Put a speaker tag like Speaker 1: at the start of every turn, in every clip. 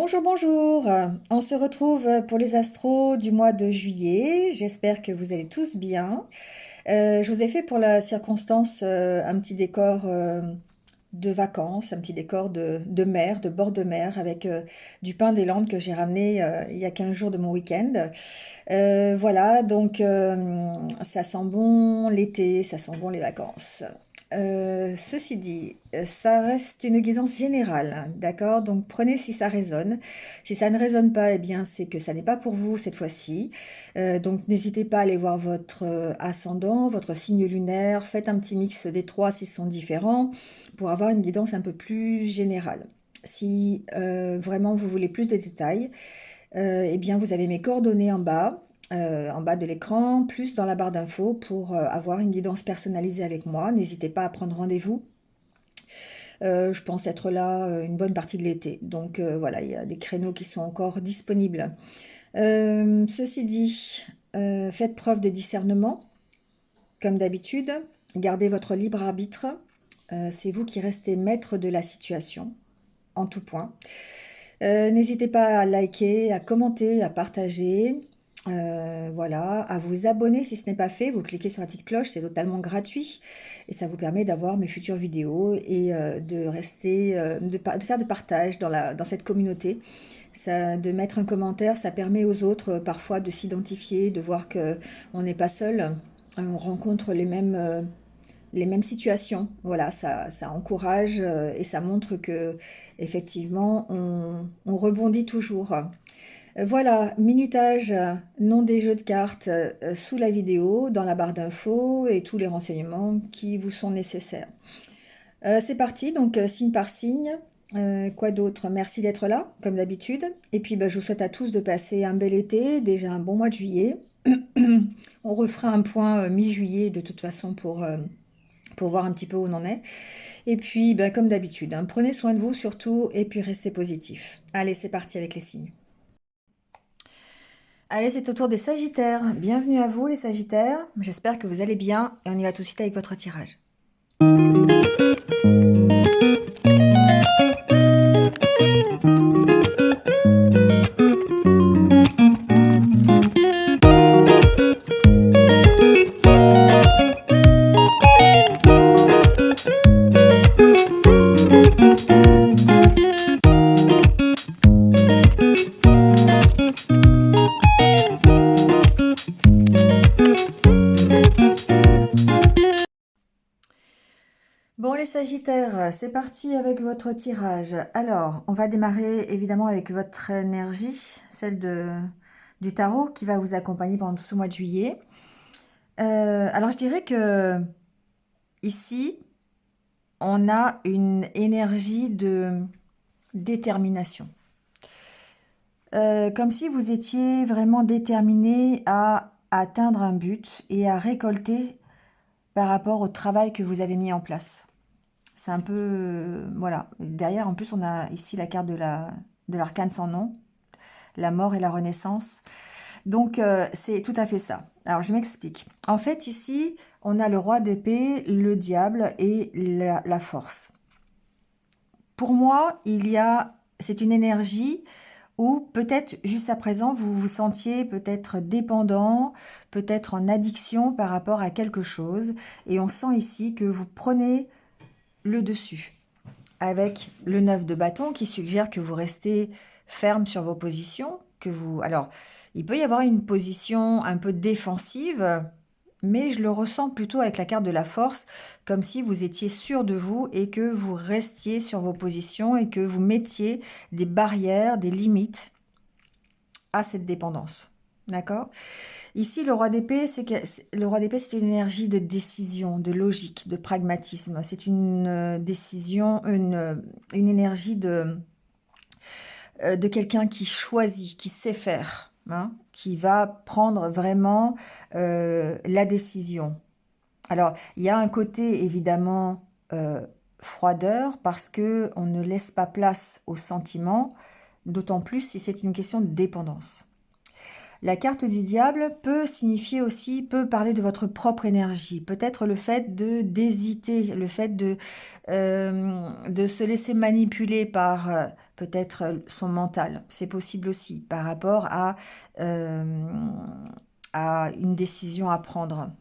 Speaker 1: Bonjour, bonjour. On se retrouve pour les astros du mois de juillet. J'espère que vous allez tous bien. Je vous ai fait pour la circonstance un petit décor de vacances, un petit décor de mer, de bord de mer, avec du pain des Landes que j'ai ramené il y a 15 jours de mon week-end. Voilà, donc ça sent bon l'été, ça sent bon les vacances. Ceci dit, ça reste une guidance générale, hein, d'accord? Donc prenez si ça résonne. Si ça ne résonne pas, eh bien c'est que ça n'est pas pour vous cette fois-ci. Donc n'hésitez pas à aller voir votre ascendant, votre signe lunaire. Faites un petit mix des trois s'ils sont différents pour avoir une guidance un peu plus générale. Si vraiment vous voulez plus de détails, eh bien, vous avez mes coordonnées en bas de l'écran, plus dans la barre d'infos pour avoir une guidance personnalisée avec moi. N'hésitez pas à prendre rendez-vous. Je pense être là une bonne partie de l'été. Donc voilà, il y a des créneaux qui sont encore disponibles. Ceci dit, faites preuve de discernement, comme d'habitude. Gardez votre libre arbitre. C'est vous qui restez maître de la situation, en tout point. N'hésitez pas à liker, à commenter, à partager, voilà, à vous abonner si ce n'est pas fait. Vous cliquez sur la petite cloche, c'est totalement gratuit et ça vous permet d'avoir mes futures vidéos et de rester, de faire de partage dans cette communauté. Ça, de mettre un commentaire, ça permet aux autres parfois de s'identifier, de voir que on n'est pas seul. On rencontre les mêmes situations. Voilà, ça encourage et ça montre que effectivement on rebondit toujours. Voilà, minutage, nom des jeux de cartes sous la vidéo, dans la barre d'infos et tous les renseignements qui vous sont nécessaires. C'est parti, donc signe par signe. Quoi d'autre? Merci d'être là, comme d'habitude. Et puis je vous souhaite à tous de passer un bel été, déjà un bon mois de juillet. On refera un point mi-juillet de toute façon pour voir un petit peu où on en est. Et puis, comme d'habitude, hein, prenez soin de vous surtout et puis restez positif. Allez, c'est parti avec les signes. Allez, c'est au tour des Sagittaires. Bienvenue à vous les Sagittaires. J'espère que vous allez bien et on y va tout de suite avec votre tirage. Bon les Sagittaires, c'est parti avec votre tirage. Alors, on va démarrer évidemment avec votre énergie, celle du tarot qui va vous accompagner pendant tout ce mois de juillet. Alors je dirais que ici, on a une énergie de détermination. Comme si vous étiez vraiment déterminé à atteindre un but et à récolter par rapport au travail que vous avez mis en place. C'est un peu... voilà. Derrière, en plus, on a ici la carte de l'arcane sans nom, la mort et la renaissance. Donc, c'est tout à fait ça. Alors, je m'explique. En fait, ici, on a le roi d'épée, le diable et la force. Pour moi, c'est une énergie où peut-être juste à présent, vous vous sentiez peut-être dépendant, peut-être en addiction par rapport à quelque chose. Et on sent ici que vous prenez le dessus avec le 9 de bâton qui suggère que vous restez ferme sur vos positions, alors, il peut y avoir une position un peu défensive, mais je le ressens plutôt avec la carte de la force, comme si vous étiez sûr de vous et que vous restiez sur vos positions et que vous mettiez des barrières, des limites à cette dépendance. D'accord? Ici, le roi d'épée, c'est une énergie de décision, de logique, de pragmatisme. C'est une décision, une énergie de quelqu'un qui choisit, qui sait faire, hein, qui va prendre vraiment la décision. Alors, il y a un côté évidemment froideur parce que on ne laisse pas place aux sentiments, d'autant plus si c'est une question de dépendance. La carte du diable peut signifier aussi, peut parler de votre propre énergie. Peut-être le fait d'hésiter, le fait de se laisser manipuler par peut-être son mental. C'est possible aussi par rapport euh, à une décision à prendre.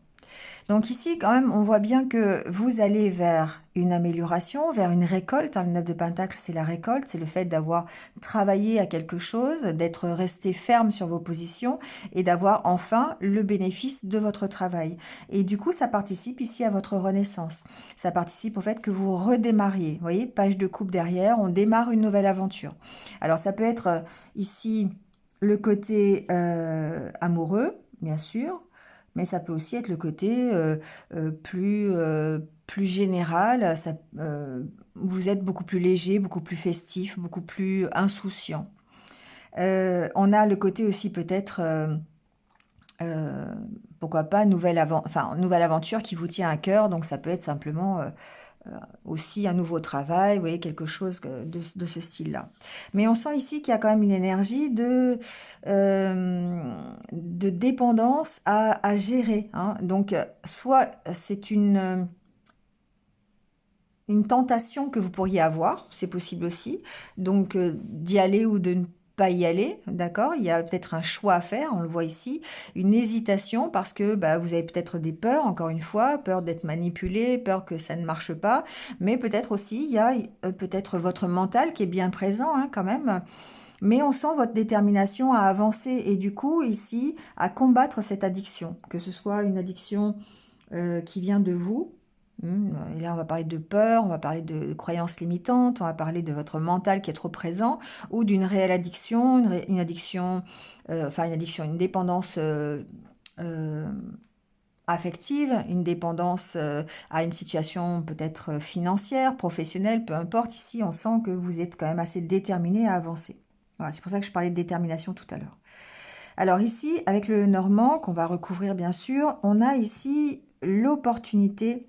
Speaker 1: Donc ici, quand même, on voit bien que vous allez vers une amélioration, vers une récolte. Le 9 de Pentacle, c'est la récolte, c'est le fait d'avoir travaillé à quelque chose, d'être resté ferme sur vos positions et d'avoir enfin le bénéfice de votre travail. Et du coup, ça participe ici à votre renaissance. Ça participe au fait que vous redémarriez. Vous voyez, page de coupe derrière, on démarre une nouvelle aventure. Alors ça peut être ici le côté amoureux, bien sûr, mais ça peut aussi être le côté plus général. Vous êtes beaucoup plus léger, beaucoup plus festif, beaucoup plus insouciant. On a le côté aussi peut-être, euh, pourquoi pas, nouvelle aventure qui vous tient à cœur. Donc ça peut être simplement aussi un nouveau travail, vous voyez, quelque chose de ce style-là. Mais on sent ici qu'il y a quand même une énergie de dépendance à gérer, hein. Donc, soit c'est une tentation que vous pourriez avoir, c'est possible aussi, donc d'y aller ou de ne pas y aller, d'accord? Il y a peut-être un choix à faire, on le voit ici, une hésitation parce que bah, vous avez peut-être des peurs, encore une fois, peur d'être manipulé, peur que ça ne marche pas, mais peut-être aussi il y a peut-être votre mental qui est bien présent hein, quand même, mais on sent votre détermination à avancer et du coup ici à combattre cette addiction, que ce soit une addiction qui vient de vous. Et là, on va parler de peur, on va parler de croyances limitantes, on va parler de votre mental qui est trop présent, ou d'une réelle addiction, une addiction, une dépendance euh, affective, une dépendance à une situation peut-être financière, professionnelle, peu importe. Ici, on sent que vous êtes quand même assez déterminé à avancer. Voilà, c'est pour ça que je parlais de détermination tout à l'heure. Alors ici, avec le Normand, qu'on va recouvrir bien sûr, on a ici l'opportunité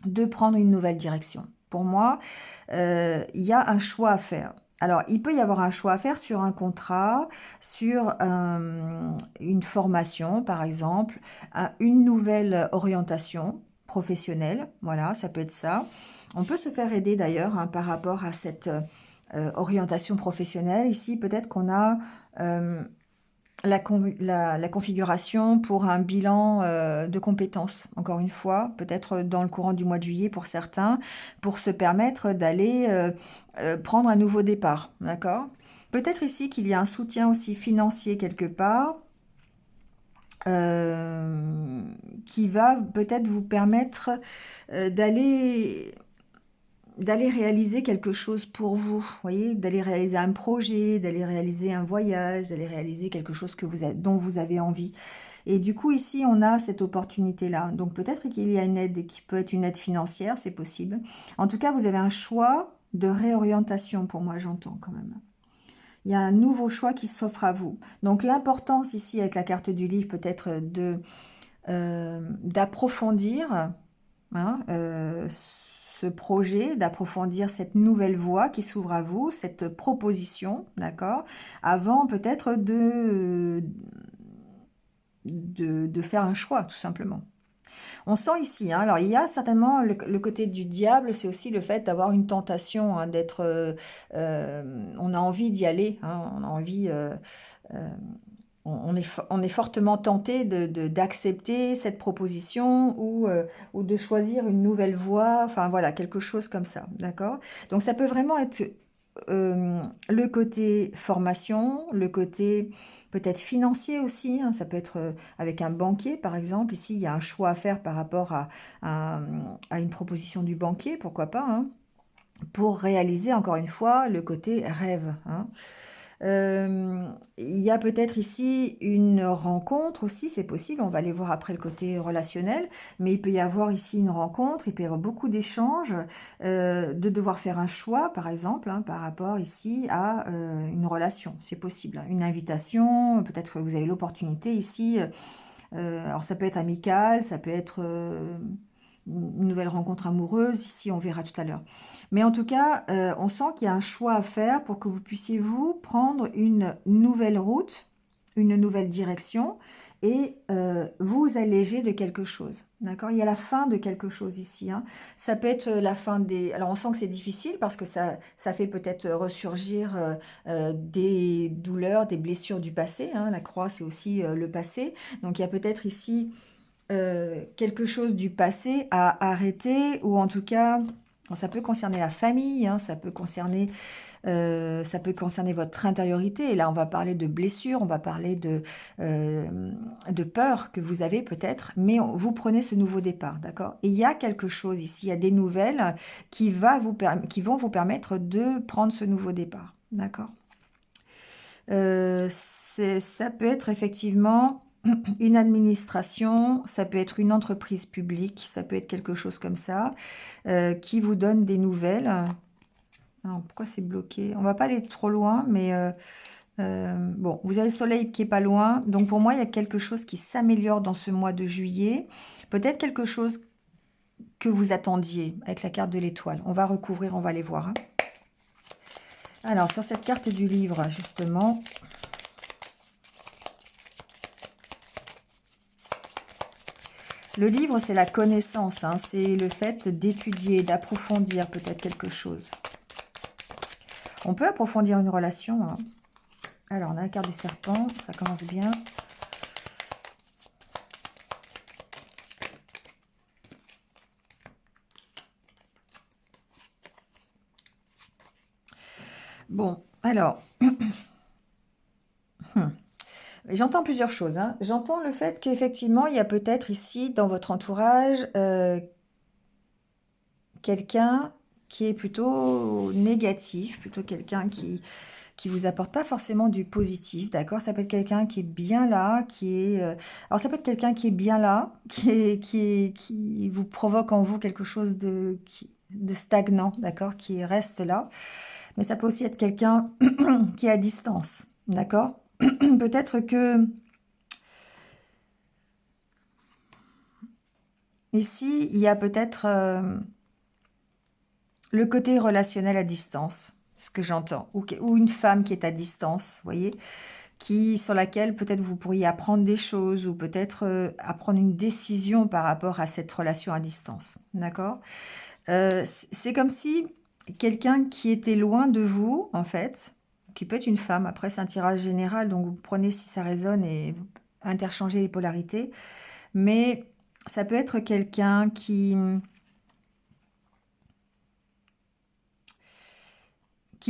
Speaker 1: de prendre une nouvelle direction. Pour moi, il y a un choix à faire. Alors, il peut y avoir un choix à faire sur un contrat, sur une formation, par exemple, une nouvelle orientation professionnelle. Voilà, ça peut être ça. On peut se faire aider d'ailleurs hein, par rapport à cette orientation professionnelle. Ici, peut-être qu'on a euh, la configuration pour un bilan de compétences, encore une fois, peut-être dans le courant du mois de juillet pour certains, pour se permettre d'aller prendre un nouveau départ, d'accord? Peut-être ici qu'il y a un soutien aussi financier quelque part euh, qui va peut-être vous permettre d'aller réaliser quelque chose pour vous, voyez, d'aller réaliser un projet, d'aller réaliser un voyage, d'aller réaliser quelque chose dont vous avez envie. Et du coup, ici, on a cette opportunité-là. Donc peut-être qu'il y a une aide qui peut être une aide financière, c'est possible. En tout cas, vous avez un choix de réorientation, pour moi, j'entends quand même. Il y a un nouveau choix qui s'offre à vous. Donc l'importance ici, avec la carte du livre, peut-être d'approfondir hein, ce projet, d'approfondir cette nouvelle voie qui s'ouvre à vous, cette proposition, d'accord, avant peut-être de faire un choix, tout simplement. On sent ici, hein, alors il y a certainement le côté du diable, c'est aussi le fait d'avoir une tentation, hein, on a envie d'y aller, hein, on a envie, on est fortement tenté d'accepter cette proposition ou de choisir une nouvelle voie, enfin voilà, quelque chose comme ça, d'accord? Donc ça peut vraiment être le côté formation, le côté peut-être financier aussi, hein, ça peut être avec un banquier par exemple. Ici, il y a un choix à faire par rapport à, à une proposition du banquier, pourquoi pas, hein, pour réaliser encore une fois le côté rêve, hein. Il y a peut-être ici une rencontre aussi, c'est possible, on va aller voir après le côté relationnel, mais il peut y avoir ici une rencontre, il peut y avoir beaucoup d'échanges, de devoir faire un choix, par exemple, hein, par rapport ici à une relation, c'est possible. Une invitation, peut-être que vous avez l'opportunité ici, alors ça peut être amical, ça peut être une nouvelle rencontre amoureuse, ici on verra tout à l'heure. Mais en tout cas, on sent qu'il y a un choix à faire pour que vous puissiez vous prendre une nouvelle route, une nouvelle direction et vous alléger de quelque chose. D'accord? Il y a la fin de quelque chose ici, hein. Ça peut être la fin des... Alors on sent que c'est difficile parce que ça fait peut-être ressurgir des douleurs, des blessures du passé, hein. La croix, c'est aussi le passé. Donc il y a peut-être ici quelque chose du passé à arrêter, ou en tout cas, ça peut concerner la famille, hein, ça peut concerner votre intériorité. Et là, on va parler de blessures, on va parler de peur que vous avez peut-être, mais vous prenez ce nouveau départ, d'accord? Et il y a quelque chose ici, il y a des nouvelles qui vont vous permettre de prendre ce nouveau départ, d'accord? Ça peut être effectivement une administration, ça peut être une entreprise publique, ça peut être quelque chose comme ça, qui vous donne des nouvelles. Alors, pourquoi c'est bloqué? On va pas aller trop loin, mais bon, vous avez le soleil qui est pas loin. Donc pour moi, il y a quelque chose qui s'améliore dans ce mois de juillet. Peut-être quelque chose que vous attendiez avec la carte de l'étoile. On va recouvrir, on va aller voir, hein. Alors, sur cette carte du livre, justement, le livre, c'est la connaissance, hein, c'est le fait d'étudier, d'approfondir peut-être quelque chose. On peut approfondir une relation, hein. Alors, on a la carte du serpent, ça commence bien. Bon, alors, j'entends plusieurs choses, hein. J'entends le fait qu'effectivement, il y a peut-être ici, dans votre entourage, quelqu'un qui est plutôt négatif, plutôt quelqu'un qui vous apporte pas forcément du positif, d'accord? Ça peut être quelqu'un qui est bien là, alors ça peut être quelqu'un qui est bien là, qui vous provoque en vous quelque chose de stagnant, d'accord? Qui reste là. Mais ça peut aussi être quelqu'un qui est à distance, d'accord? Peut-être que ici, il y a peut-être le côté relationnel à distance, ce que j'entends, ou une femme qui est à distance, vous voyez, sur laquelle peut-être vous pourriez apprendre des choses, ou peut-être apprendre une décision par rapport à cette relation à distance, d'accord? C'est comme si quelqu'un qui était loin de vous, en fait, qui peut être une femme, après c'est un tirage général, donc vous prenez si ça résonne et vous interchangez les polarités, mais ça peut être quelqu'un qui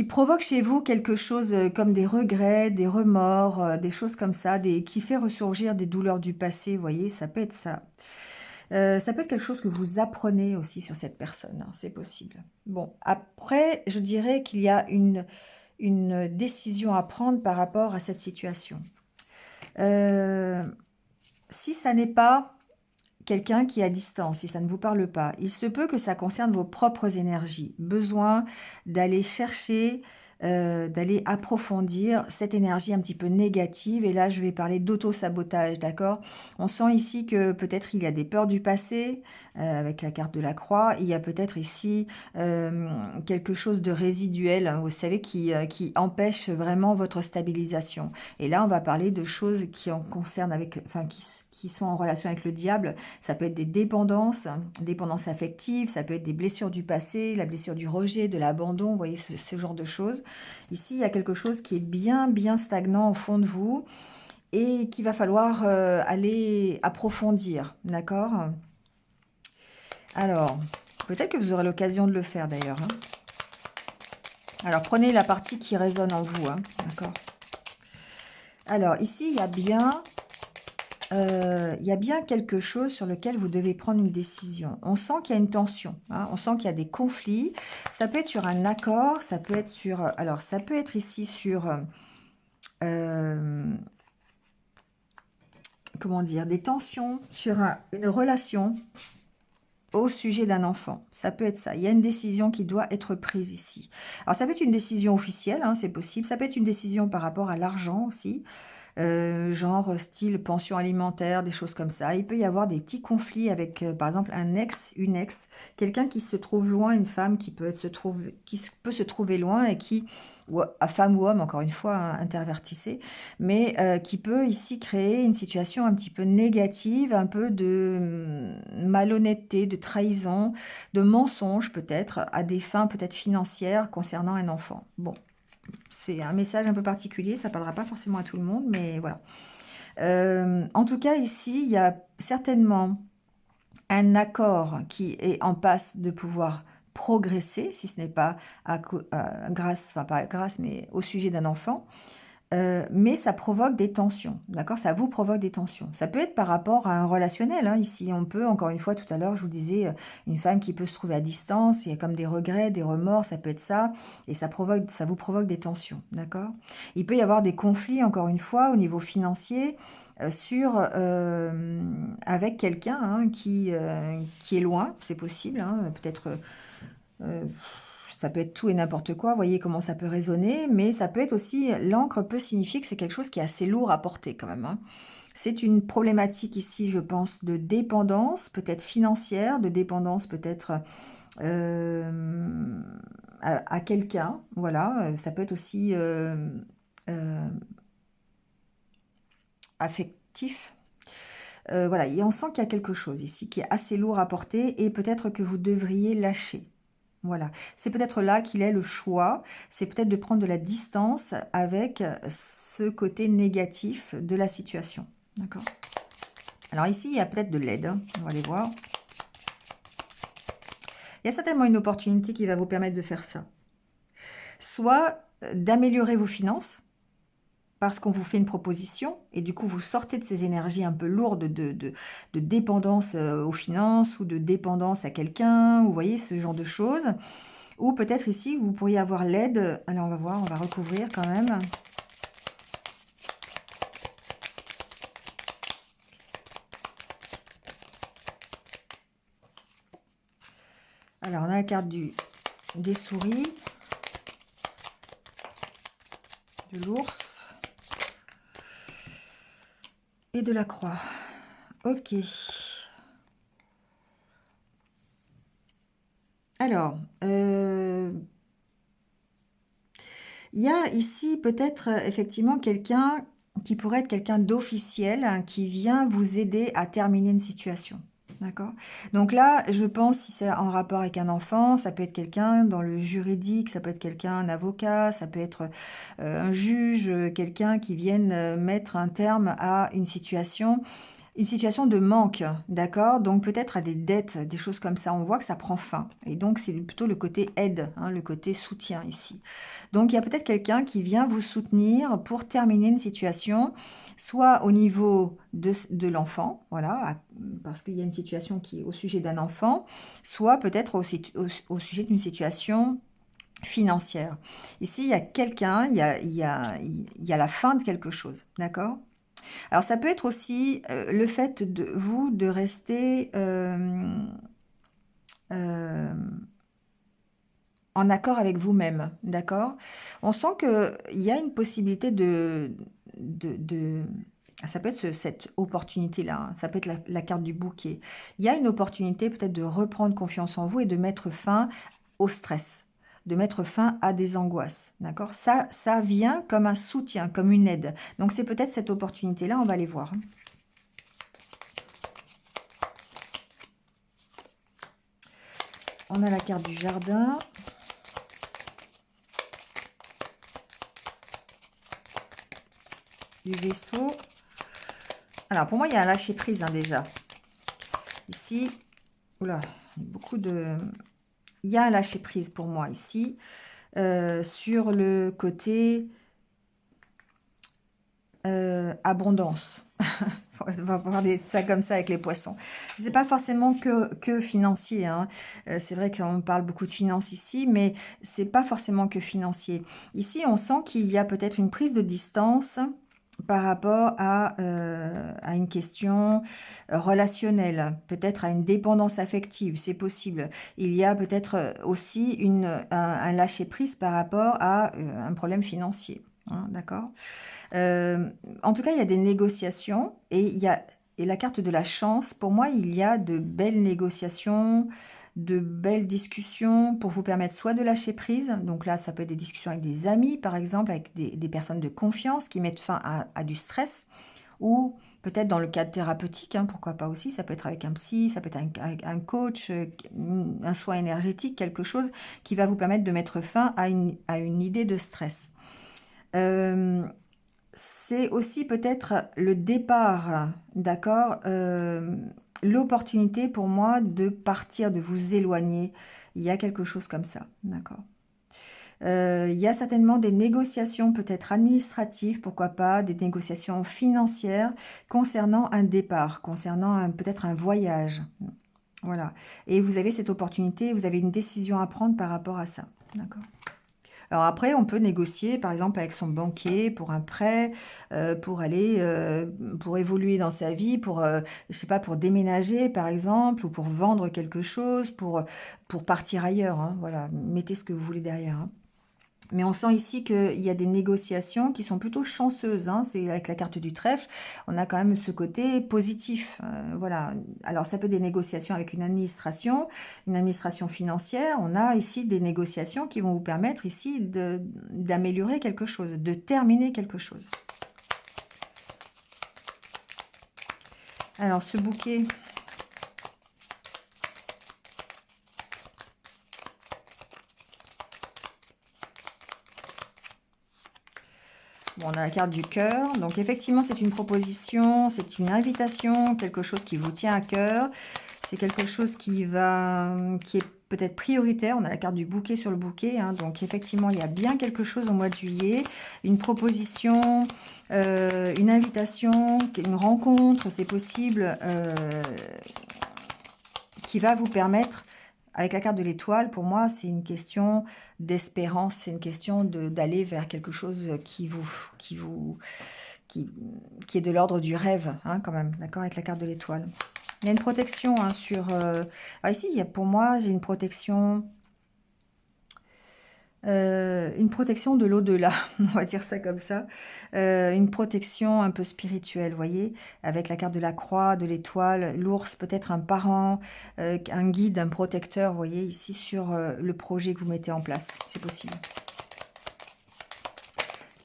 Speaker 1: provoque chez vous quelque chose comme des regrets, des remords, des choses comme ça, qui fait ressurgir des douleurs du passé, vous voyez, ça peut être ça. Ça peut être quelque chose que vous apprenez aussi sur cette personne, hein, c'est possible. Bon, après, je dirais qu'il y a une décision à prendre par rapport à cette situation. Si ça n'est pas quelqu'un qui est à distance, si ça ne vous parle pas, il se peut que ça concerne vos propres énergies. Besoin d'aller chercher, d'aller approfondir cette énergie un petit peu négative. Et là, je vais parler d'auto-sabotage, d'accord? On sent ici que peut-être il y a des peurs du passé, avec la carte de la croix. Il y a peut-être ici quelque chose de résiduel, hein, vous savez, qui empêche vraiment votre stabilisation. Et là, on va parler de choses qui en concernent enfin, qui sont en relation avec le diable. Ça peut être des dépendances affectives, ça peut être des blessures du passé, la blessure du rejet, de l'abandon, vous voyez, ce genre de choses. Ici, il y a quelque chose qui est bien, bien stagnant au fond de vous et qu'il va falloir aller approfondir, d'accord? Alors, peut-être que vous aurez l'occasion de le faire d'ailleurs, hein. Alors, prenez la partie qui résonne en vous, hein, d'accord? Alors, ici, il y a bien quelque chose sur lequel vous devez prendre une décision. On sent qu'il y a une tension, hein, on sent qu'il y a des conflits. Ça peut être sur un accord, ça peut être sur... Alors, ça peut être ici sur... comment dire? Des tensions sur une relation au sujet d'un enfant. Ça peut être ça. Il y a une décision qui doit être prise ici. Alors, ça peut être une décision officielle, hein, c'est possible. Ça peut être une décision par rapport à l'argent aussi. genre style pension alimentaire, des choses comme ça. Il peut y avoir des petits conflits avec, par exemple, un ex, une ex, quelqu'un qui se trouve loin, une femme qui peut peut se trouver loin et qui, ou, femme ou homme, encore une fois, hein, intervertissez, mais qui peut ici créer une situation un petit peu négative, un peu de malhonnêteté, de trahison, de mensonge peut-être, à des fins peut-être financières concernant un enfant. Bon, c'est un message un peu particulier, ça ne parlera pas forcément à tout le monde, mais voilà. En tout cas, ici, il y a certainement un accord qui est en passe de pouvoir progresser, si ce n'est pas grâce, enfin pas grâce, mais au sujet d'un enfant. Mais ça provoque des tensions, d'accord? Ça vous provoque des tensions. Ça peut être par rapport à un relationnel, hein. Ici, on peut, encore une fois, tout à l'heure, je vous disais, une femme qui peut se trouver à distance, il y a comme des regrets, des remords, ça peut être ça, et ça vous provoque des tensions, d'accord? Il peut y avoir des conflits, encore une fois, au niveau financier, avec quelqu'un, hein, qui est loin, c'est possible, hein, peut-être... euh, ça peut être tout et n'importe quoi, vous voyez comment ça peut résonner, mais ça peut être aussi, l'encre peut signifier que c'est quelque chose qui est assez lourd à porter quand même, hein. C'est une problématique ici, je pense, de dépendance, peut-être financière, de dépendance peut-être euh, à quelqu'un, voilà. Ça peut être aussi euh, affectif. Voilà, et on sent qu'il y a quelque chose ici qui est assez lourd à porter et peut-être que vous devriez lâcher. Voilà, c'est peut-être là qu'il est le choix, c'est peut-être de prendre de la distance avec ce côté négatif de la situation. D'accord? Alors ici, il y a peut-être de l'aide, hein. On va aller voir. Il y a certainement une opportunité qui va vous permettre de faire ça. Soit d'améliorer vos finances, parce qu'on vous fait une proposition, et du coup vous sortez de ces énergies un peu lourdes de dépendance aux finances, ou de dépendance à quelqu'un, vous voyez, ce genre de choses. Ou peut-être ici, vous pourriez avoir l'aide. Alors, on va voir, on va recouvrir quand même. Alors, on a la carte des souris, de l'ours et de la croix. Ok. Alors, il y a ici peut-être effectivement quelqu'un qui pourrait être quelqu'un d'officiel, hein, qui vient vous aider à terminer une situation. D'accord? Donc là, je pense, si c'est en rapport avec un enfant, ça peut être quelqu'un dans le juridique, ça peut être quelqu'un, un avocat, ça peut être un juge, quelqu'un qui vienne mettre un terme à une situation de manque, d'accord? Donc peut-être à des dettes, des choses comme ça. On voit que ça prend fin. Et donc c'est plutôt le côté aide, hein, le côté soutien ici. Donc il y a peut-être quelqu'un qui vient vous soutenir pour terminer une situation, soit au niveau de l'enfant, voilà, parce qu'il y a une situation qui est au sujet d'un enfant, soit peut-être au sujet d'une situation financière. Ici, il y a quelqu'un, il y a la fin de quelque chose, d'accord? Alors ça peut être aussi le fait de vous de rester euh, en accord avec vous-même, d'accord? On sent qu'il y a une possibilité de ça peut être cette opportunité-là, hein, ça peut être la carte du bouquet. Il y a une opportunité peut-être de reprendre confiance en vous et de mettre fin au stress, de mettre fin à des angoisses, d'accord? Ça vient comme un soutien, comme une aide. Donc c'est peut-être cette opportunité-là, on va aller voir, hein. On a la carte du jardin. Du vaisseau. Alors, pour moi, il y a un lâcher-prise, hein, déjà. Ici, oula, beaucoup de... Il y a un lâcher-prise pour moi, ici. Sur le côté abondance. On va parler de ça comme ça avec les poissons. C'est pas forcément que financier, hein. C'est vrai qu'on parle beaucoup de finances ici, mais c'est pas forcément que financier. Ici, on sent qu'il y a peut-être une prise de distance par rapport à une question relationnelle, peut-être à une dépendance affective, c'est possible. Il y a peut-être aussi un lâcher-prise par rapport à un problème financier. hein, d'accord? En tout cas, il y a des négociations et la carte de la chance, pour moi, il y a de belles négociations, de belles discussions pour vous permettre soit de lâcher prise, donc là, ça peut être des discussions avec des amis, par exemple, avec des personnes de confiance qui mettent fin à du stress, ou peut-être dans le cadre thérapeutique, hein, pourquoi pas aussi, ça peut être avec un psy, ça peut être avec un coach, un soin énergétique, quelque chose qui va vous permettre de mettre fin à une idée de stress. Euh, c'est aussi peut-être le départ, d'accord? L'opportunité pour moi de partir, de vous éloigner. Il y a quelque chose comme ça, d'accord? Il y a certainement des négociations peut-être administratives, pourquoi pas, des négociations financières concernant un départ, concernant peut-être un voyage. Voilà. Et vous avez cette opportunité, vous avez une décision à prendre par rapport à ça. D'accord? Alors après, on peut négocier, par exemple, avec son banquier pour un prêt, pour aller, pour évoluer dans sa vie, pour, je sais pas, pour déménager, par exemple, ou pour vendre quelque chose, pour partir ailleurs, hein, voilà. Mettez ce que vous voulez derrière, hein. Mais on sent ici qu'il y a des négociations qui sont plutôt chanceuses, hein. C'est avec la carte du trèfle, on a quand même ce côté positif. Voilà. Alors ça peut être des négociations avec une administration financière. On a ici des négociations qui vont vous permettre ici d'améliorer quelque chose, de terminer quelque chose. Alors ce bouquet, bon, on a la carte du cœur. Donc effectivement, c'est une proposition, c'est une invitation, quelque chose qui vous tient à cœur. C'est quelque chose qui est peut-être prioritaire. On a la carte du bouquet sur le bouquet, hein. Donc effectivement, il y a bien quelque chose au mois de juillet. Une proposition, une invitation, une rencontre, c'est possible, qui va vous permettre, avec la carte de l'étoile, pour moi, c'est une question d'espérance, c'est une question d'aller vers quelque chose qui, qui est de l'ordre du rêve, hein, quand même, d'accord, avec la carte de l'étoile. Il y a une protection, hein, sur... Ah, ici, pour moi, j'ai une protection de l'au-delà, on va dire ça comme ça. Une protection un peu spirituelle, vous voyez, avec la carte de la croix, de l'étoile, l'ours, peut-être un parent, un guide, un protecteur, vous voyez, ici sur le projet que vous mettez en place. C'est possible.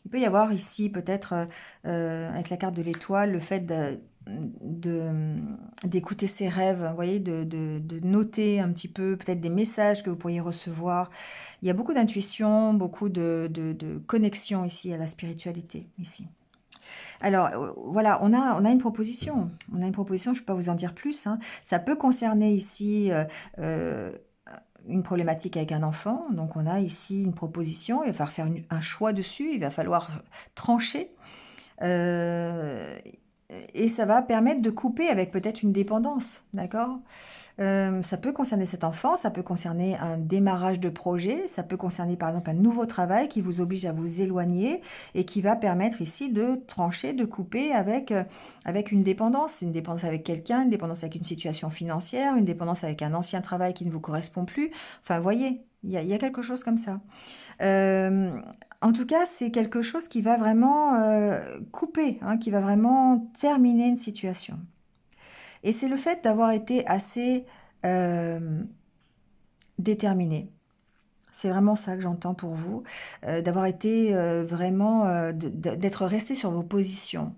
Speaker 1: Il peut y avoir ici peut-être, avec la carte de l'étoile, le fait de- d'écouter ses rêves, vous voyez, de noter un petit peu peut-être des messages que vous pourriez recevoir. Il y a beaucoup d'intuition, beaucoup de connexion ici à la spiritualité, ici. Alors, voilà, on a une proposition. On a une proposition, je ne peux pas vous en dire plus, hein. Ça peut concerner ici euh, une problématique avec un enfant. Donc, on a ici une proposition. Il va falloir faire un choix dessus. Il va falloir trancher. Euh, et ça va permettre de couper avec peut-être une dépendance, d'accord? Ça peut concerner cet enfant, ça peut concerner un démarrage de projet, ça peut concerner par exemple un nouveau travail qui vous oblige à vous éloigner et qui va permettre ici de trancher, de couper avec une dépendance avec quelqu'un, une dépendance avec une situation financière, une dépendance avec un ancien travail qui ne vous correspond plus. Enfin, vous voyez, il y a quelque chose comme ça. Euh, En tout cas, c'est quelque chose qui va vraiment couper, hein, qui va vraiment terminer une situation. Et c'est le fait d'avoir été assez euh, déterminé. C'est vraiment ça que j'entends pour vous, d'avoir été vraiment, d'être resté sur vos positions,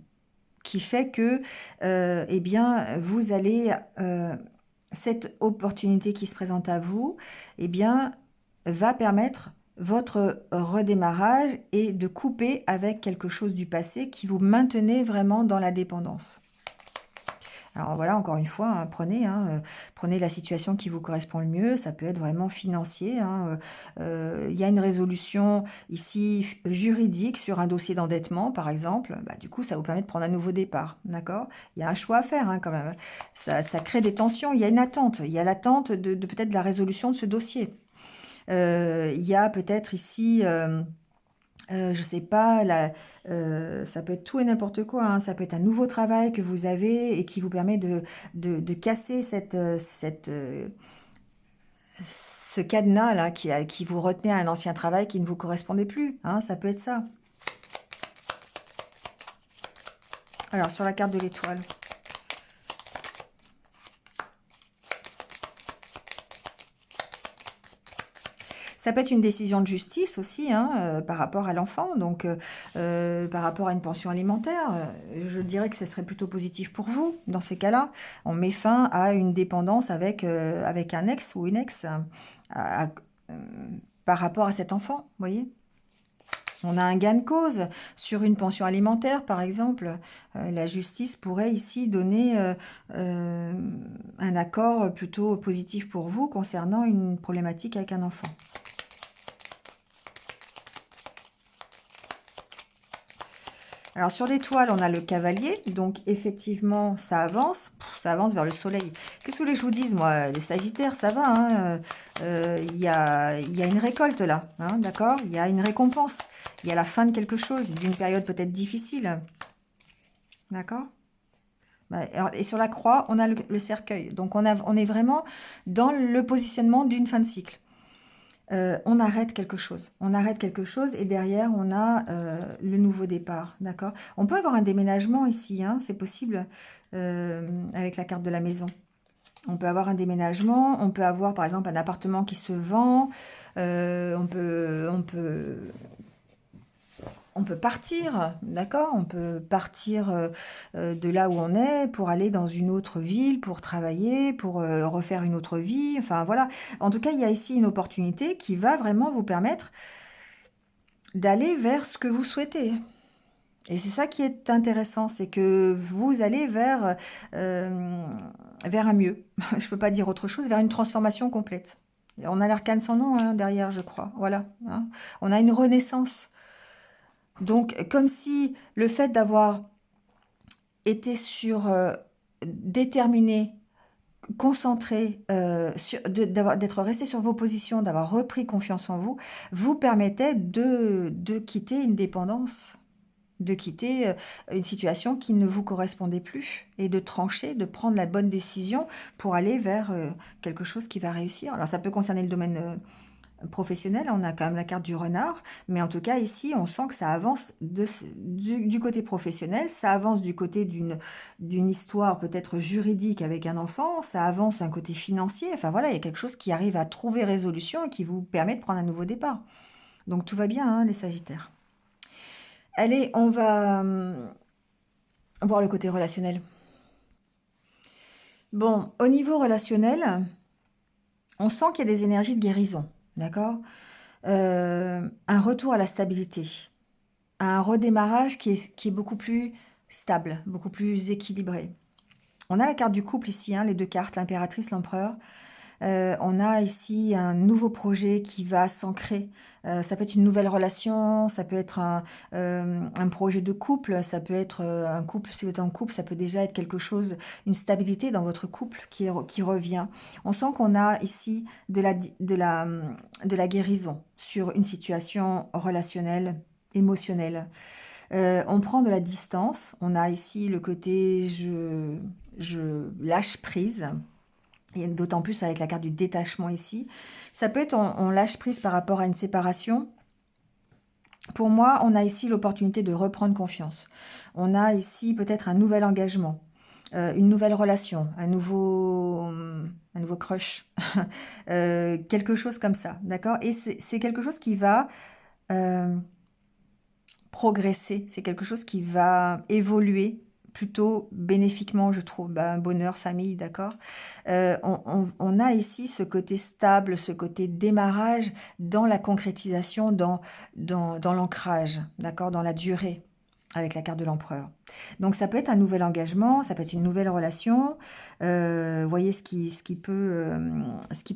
Speaker 1: qui fait que, eh bien, vous allez, cette opportunité qui se présente à vous, eh bien, va permettre votre redémarrage et de couper avec quelque chose du passé qui vous maintenait vraiment dans la dépendance. Alors voilà, encore une fois, hein, prenez la situation qui vous correspond le mieux. Ça peut être vraiment financier, hein. Il y a une résolution ici juridique sur un dossier d'endettement, par exemple. Bah, du coup, ça vous permet de prendre un nouveau départ, d'accord? Il y a un choix à faire, hein, quand même. Ça crée des tensions. Il y a une attente. Il y a l'attente de peut-être la résolution de ce dossier. Il y a peut-être ici... je sais pas, ça peut être tout et n'importe quoi, hein. Ça peut être un nouveau travail que vous avez et qui vous permet de casser ce cadenas là qui vous retenait à un ancien travail qui ne vous correspondait plus, hein. Ça peut être ça. Alors, sur la carte de l'étoile. Ça peut être une décision de justice aussi, hein, par rapport à l'enfant, donc par rapport à une pension alimentaire. Je dirais que ce serait plutôt positif pour vous, dans ces cas-là. On met fin à une dépendance avec un ex ou une ex à- euh, par rapport à cet enfant, vous voyez. On a un gain de cause sur une pension alimentaire, par exemple. La justice pourrait ici donner euh, un accord plutôt positif pour vous concernant une problématique avec un enfant. Alors sur l'étoile, on a le cavalier, donc effectivement, ça avance vers le soleil. Qu'est-ce que vous voulez que je vous dise, moi? Les sagittaires, ça va, hein, il y a une récolte là, hein, d'accord? Il y a une récompense, il y a la fin de quelque chose, d'une période peut-être difficile, d'accord? Et sur la croix, on a le cercueil, donc on est vraiment dans le positionnement d'une fin de cycle. On arrête quelque chose et derrière on a le nouveau départ, d'accord? On peut avoir un déménagement ici, hein, c'est possible avec la carte de la maison. On peut avoir un déménagement, on peut avoir par exemple un appartement qui se vend, on peut partir, d'accord? On peut partir de là où on est pour aller dans une autre ville, pour travailler, pour refaire une autre vie. Enfin voilà. En tout cas, il y a ici une opportunité qui va vraiment vous permettre d'aller vers ce que vous souhaitez. Et c'est ça qui est intéressant, c'est que vous allez euh, vers un mieux. Je ne peux pas dire autre chose, vers une transformation complète. On a l'arcane sans nom hein, derrière, je crois. Voilà. Hein. On a une renaissance. Donc, comme si le fait d'avoir été déterminé, concentré, d'être resté sur vos positions, d'avoir repris confiance en vous, vous permettait de quitter une dépendance, de quitter une situation qui ne vous correspondait plus et de trancher, de prendre la bonne décision pour aller vers quelque chose qui va réussir. Alors ça peut concerner le domaine professionnel, on a quand même la carte du renard, mais en tout cas ici on sent que ça avance du côté professionnel, ça avance du côté d'une histoire peut-être juridique avec un enfant, ça avance d'un côté financier, enfin voilà, il y a quelque chose qui arrive à trouver résolution et qui vous permet de prendre un nouveau départ. Donc tout va bien, hein, les Sagittaires. Allez, on va voir le côté relationnel. Bon, au niveau relationnel, on sent qu'il y a des énergies de guérison, d'accord? Un retour à la stabilité, un redémarrage qui est beaucoup plus stable, beaucoup plus équilibré. On a la carte du couple ici, hein, les deux cartes, l'impératrice, l'empereur. On a ici un nouveau projet qui va s'ancrer. Ça peut être une nouvelle relation, ça peut être un projet de couple, ça peut être un couple, si vous êtes en couple, ça peut déjà être quelque chose, une stabilité dans votre couple qui revient. On sent qu'on a ici de la guérison sur une situation relationnelle, émotionnelle. On prend de la distance. On a ici le côté je lâche prise. Et d'autant plus avec la carte du détachement ici. Ça peut être on lâche prise par rapport à une séparation. Pour moi, on a ici l'opportunité de reprendre confiance. On a ici peut-être un nouvel engagement, une nouvelle relation, un nouveau crush, quelque chose comme ça, d'accord? Et c'est quelque chose qui va euh, progresser, c'est quelque chose qui va évoluer plutôt bénéfiquement, je trouve, ben, bonheur, famille, d'accord. On a ici ce côté stable, ce côté démarrage dans la concrétisation, dans l'ancrage, d'accord, dans la durée, avec la carte de l'empereur. Donc ça peut être un nouvel engagement, ça peut être une nouvelle relation, voyez ce qui peut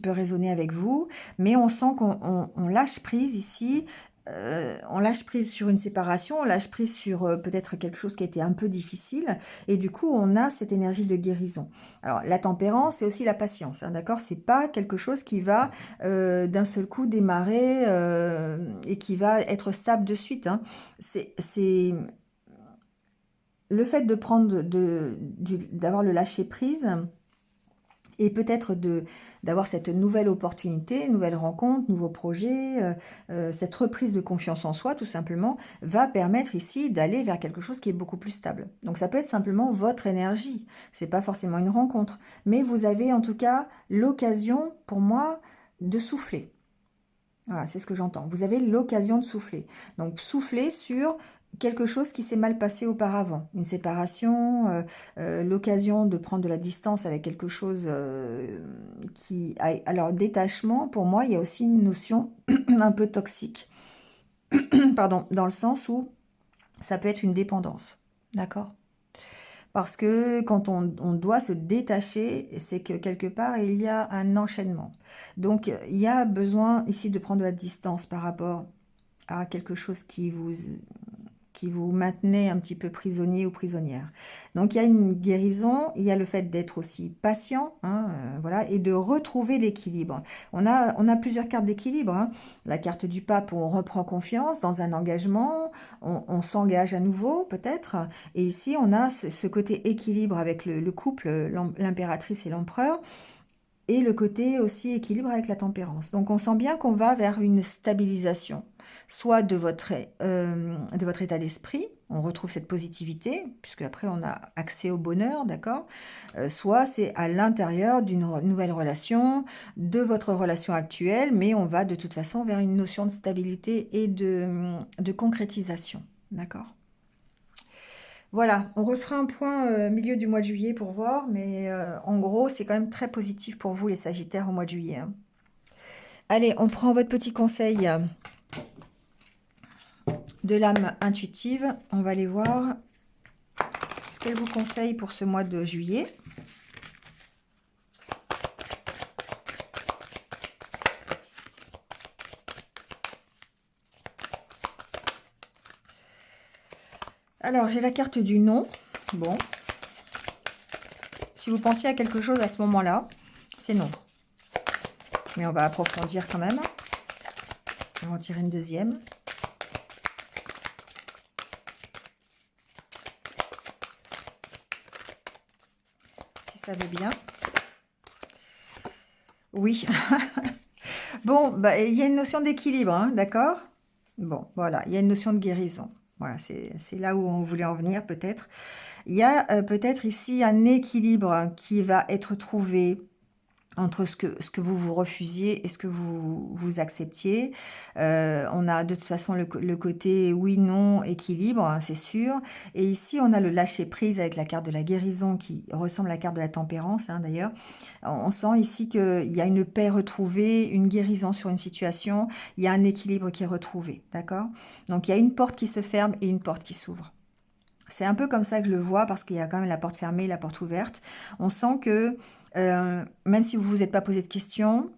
Speaker 1: résonner avec vous, mais on sent qu'on lâche prise ici, on lâche prise sur une séparation, on lâche prise sur peut-être quelque chose qui a été un peu difficile, et du coup on a cette énergie de guérison. Alors la tempérance, c'est aussi la patience, hein, d'accord? C'est pas quelque chose qui va d'un seul coup démarrer et qui va être stable de suite, hein. C'est le fait de d'avoir le lâcher prise Et peut-être d'avoir cette nouvelle opportunité, nouvelle rencontre, nouveau projet, cette reprise de confiance en soi, tout simplement, va permettre ici d'aller vers quelque chose qui est beaucoup plus stable. Donc ça peut être simplement votre énergie, c'est pas forcément une rencontre, mais vous avez en tout cas l'occasion, pour moi, de souffler. Voilà, c'est ce que j'entends. Vous avez l'occasion de souffler. Donc, souffler sur quelque chose qui s'est mal passé auparavant. Une séparation, l'occasion de prendre de la distance avec quelque chose qui... Alors, détachement, pour moi, il y a aussi une notion un peu toxique. Pardon, dans le sens où ça peut être une dépendance. D'accord? Parce que quand on doit se détacher, c'est que quelque part, il y a un enchaînement. Donc, il y a besoin ici de prendre de la distance par rapport à quelque chose qui vous maintenait un petit peu prisonnier ou prisonnière. Donc il y a une guérison, il y a le fait d'être aussi patient, hein, voilà, et de retrouver l'équilibre. On a plusieurs cartes d'équilibre, hein. La carte du pape où on reprend confiance dans un engagement, on s'engage à nouveau peut-être, et ici on a ce côté équilibre avec le couple, l'impératrice et l'empereur, et le côté aussi équilibre avec la tempérance. Donc on sent bien qu'on va vers une stabilisation, soit de votre état d'esprit, on retrouve cette positivité, puisque après on a accès au bonheur, d'accord. Soit c'est à l'intérieur d'une nouvelle relation, de votre relation actuelle, mais on va de toute façon vers une notion de stabilité et de concrétisation, d'accord. Voilà, on refera un point milieu du mois de juillet pour voir, mais en gros, c'est quand même très positif pour vous, les Sagittaires, au mois de juillet, hein. Allez, on prend votre petit conseil de l'âme intuitive. On va aller voir ce qu'elle vous conseille pour ce mois de juillet. Alors, j'ai la carte du non. Bon, si vous pensiez à quelque chose à ce moment-là, c'est non. Mais on va approfondir quand même. On va en tirer une deuxième. Si ça veut bien. Oui. Bon, bah, il y a une notion d'équilibre, hein, d'accord? Bon, voilà, il y a une notion de guérison. Voilà, c'est là où on voulait en venir peut-être. Il y a peut-être ici un équilibre qui va être trouvé entre ce que vous vous refusiez et ce que vous acceptiez. On a de toute façon le côté oui, non, équilibre, hein, c'est sûr. Et ici, on a le lâcher-prise avec la carte de la guérison qui ressemble à la carte de la tempérance, hein, d'ailleurs. On sent ici qu'il y a une paix retrouvée, une guérison sur une situation, il y a un équilibre qui est retrouvé, d'accord? Donc, il y a une porte qui se ferme et une porte qui s'ouvre. C'est un peu comme ça que je le vois parce qu'il y a quand même la porte fermée, la porte ouverte. On sent que même si vous ne vous êtes pas posé de questions,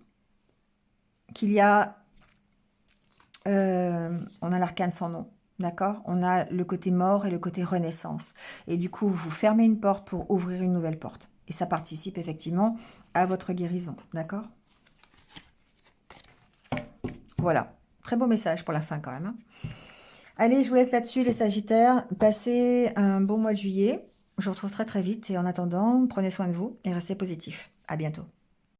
Speaker 1: qu'il y a, on a l'arcane sans nom, d'accord? On a le côté mort et le côté renaissance. Et du coup, vous fermez une porte pour ouvrir une nouvelle porte. Et ça participe effectivement à votre guérison, d'accord? Voilà, très beau message pour la fin quand même, hein. Allez, je vous laisse là-dessus les Sagittaires. Passez un bon mois de juillet. Je vous retrouve très très vite et en attendant, prenez soin de vous et restez positifs. À bientôt.